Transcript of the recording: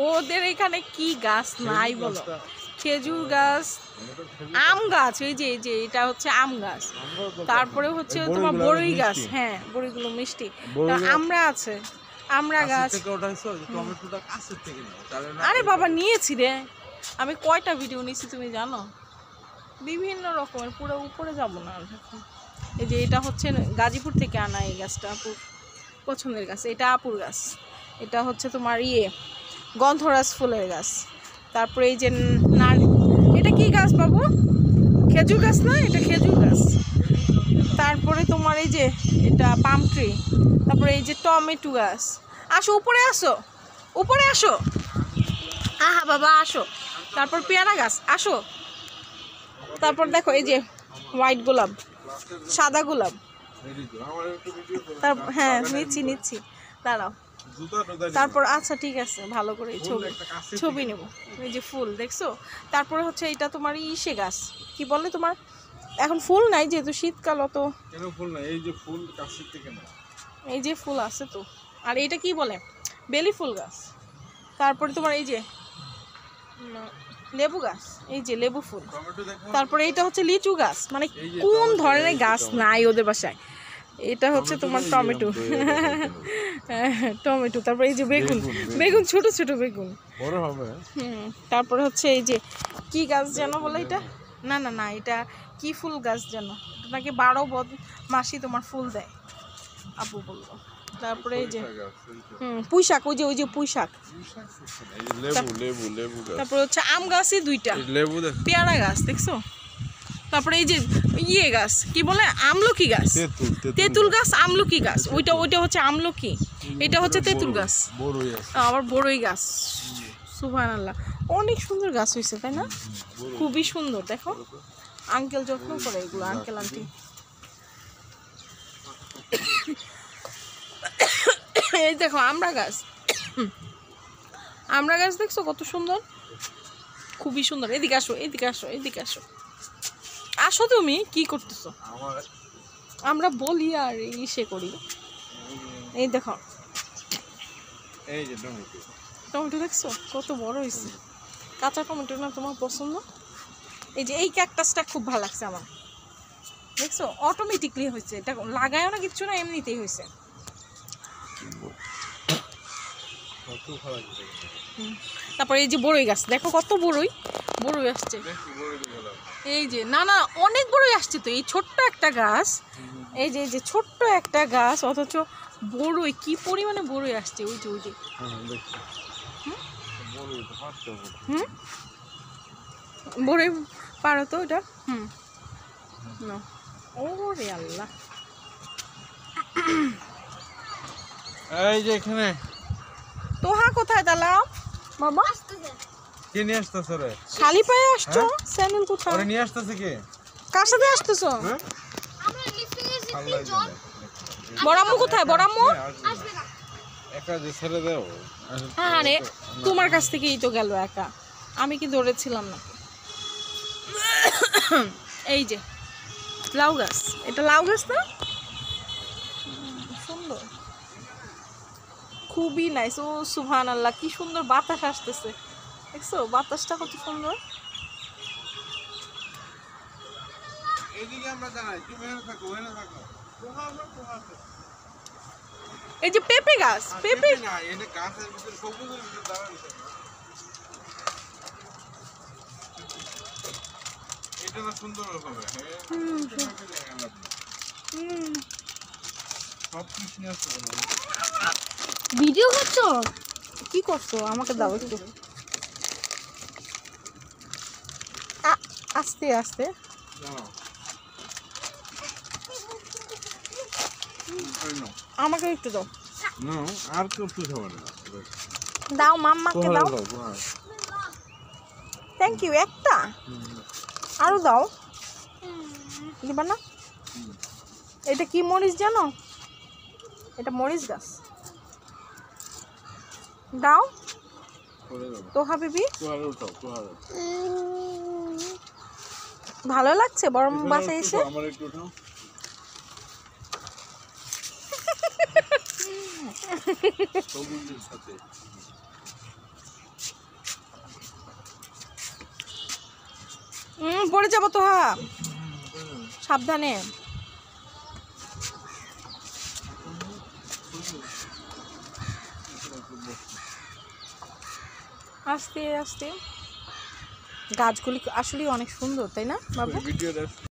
ওদের এখানে কি গাছ নাই বলো? খেজুর গাছ, আম গাছ, এই যে এটা হচ্ছে আম গাছ, তারপরে হচ্ছে তোমার বড়ই গাছ। হ্যাঁ, বড়িগুলো মিষ্টি। আমরা আছে আমরা গাছ। আরে বাবা নিয়েছি রে আমি, কয়টা ভিডিও নিয়েছি তুমি জানো? বিভিন্ন রকমের, পুরো উপরে যাব না এখন। এই যে এটা হচ্ছে গাজীপুর থেকে আনা এই গাছটা, আপুর পছন্দের গাছ। এটা আপুর গাছ। এটা হচ্ছে তোমার গন্ধরাজ ফুলের গাছ। তারপরে এই যে এটা কি গাছ বাবু? খেজুর গাছ না? এটা খেজুর গাছ। তারপরে তোমার এই যে এটা পাম ট্রি। তারপরে এই যে টমেটো গাছ। আসো উপরে, আসো উপরে আসো, আহা বাবা আসো। তারপর পেয়ারা গাছ, আসো। তারপর দেখো এই যে হোয়াইট গোলাপ, সাদা গোলাপ। হ্যাঁ নিচ্ছি দাঁড়াও। তারপর আচ্ছা ঠিক আছে, ভালো করে ছবি নেব। এই যে ফুল দেখছো। তারপরে হচ্ছে এটা তোমার ইসে গাছ, কি বলে তোমার, এখন ফুল নাই যেহেতু শীতকাল, অত কেন ফুল নাই? এই যে ফুল কাছের থেকে না, এই যে ফুল আছে তো। আর এটা কি বলে, বেলি ফুল গাছ। তারপরে তোমার এই যে লেবু গাছ, এই যে লেবু ফুল। তারপরে এটা হচ্ছে লিচু গাছ। মানে কোন ধরনের গাছ নাই ওদের বাসায়। এটা হচ্ছে তোমার টমেটো, টমেটো। তারপরে এই যে বেগুন, ছোট ছোট বেগুন। তারপরে হচ্ছে এই যে কি গাছ যেন বলে এটা, না এটা কি ফুল গাছ যেন, নাকি 12 মাসই তোমার ফুল দেয় আপু বললো। তারপরে এই যে পুঁই শাক, ওই যে পুঁই শাক। তারপরে হচ্ছে আম গাছই 2টা, পেয়ারা গাছ দেখছো। তারপরে এই যে গাছ কি বলে, আমলকি গাছ, তেঁতুল গাছ, আমলকি গাছ। ওইটা হচ্ছে আমলকি, এটা হচ্ছে তেঁতুল গাছ। আবার বড়ই গাছ। সুবহানাল্লাহ, অনেক সুন্দর গাছ হয়েছে তাই না? খুবই সুন্দর। দেখো আঙ্কেল যত্ন করে এগুলো, আঙ্কেল আন্টি। এই দেখো আমরা গাছ দেখছো কত সুন্দর, খুবই সুন্দর। এদিকে আসো, আসো তুমি কি করতেছো? আমরা বলি আর ইসে করি। এই দেখো এই যে টমেটো দেখছো কত বড় হয়েছে। কাঁচা টমেটো না তোমার পছন্দ? এই যে এই ক্যাকটাসটা খুব ভালো লাগছে আমার, দেখছো অটোমেটিকলি হয়েছে, এটা লাগায়ও না কিচ্ছু না, এমনিতেই হয়েছে। তারপরে এই যে বড়ই গাছ, দেখো কত বড়ই আসছে। এই যে না অনেক বড়ই আসছে তো। এই ছোট্ট একটা গাছ, এই যে ছোট্ট একটা গাছ, অথচ বড়ই কি পরিমাণে বড়ই আসছে। ওই যে বড়ই পারো তো ওটা। ওরে আল্লাহ। এই যে এখানে তোহা কোথায় দাঁড়াও বাবা? কে নিয়ে আসতেছ রে? শালি পায়ে আসছো? স্যান্ডেল কোথায়? ওরে নিয়ে আসতেছে কে? কার সাথে আসতেছো? আমরা লিফটে গেছি, জন বড়াম্মু কোথায়? বড়াম্মু আসবে না। একা যে ছেড়ে দাও। আরে তোমার কাছ থেকেই তো গেল একা, আমি কি ধরেছিলাম না? এই যে লাউ গাছ, এটা লাউ গাছ না? সুন্দর, খুবই নাইস। ও সুবহানাল্লাহ, কি সুন্দর বাতাস আসতেছে, দেখছো বাতাসটা কত সুন্দর। এদিকে আমরা দাঁড়াই, তুমি এখানে থাকো। এই যে পেঁপে গাছ, পেঁপে না, এনে গাছের ভিতরে সবুজের ভিতরে দাঁড়ানো। এটা না সুন্দর হবে। সব কিছু নিয়ে আসতে হবে। ভিডিও করছো? কি করছো? আমাকে দাও একটু। আস্তে আস্তে আমাকে একটু দাও। না আর কেউ তো খাবে না। দাও মাম্মাকে দাও। Thank you. একটা আরো দাও, দিবা না? এটা কি মরিচ জানো? এটা মরিচ গাছ। দাও তোহা বিবি। ভালো লাগছে বড় বাসায় এসে? আমার একটু উঠাও। সবুজের সাথে পড়ে যাবো তো হ্যাঁ, সাবধানে। আস্তে আস্তে। গাছগুলি আসলে অনেক সুন্দর, তাই না বাবু? ভিডিও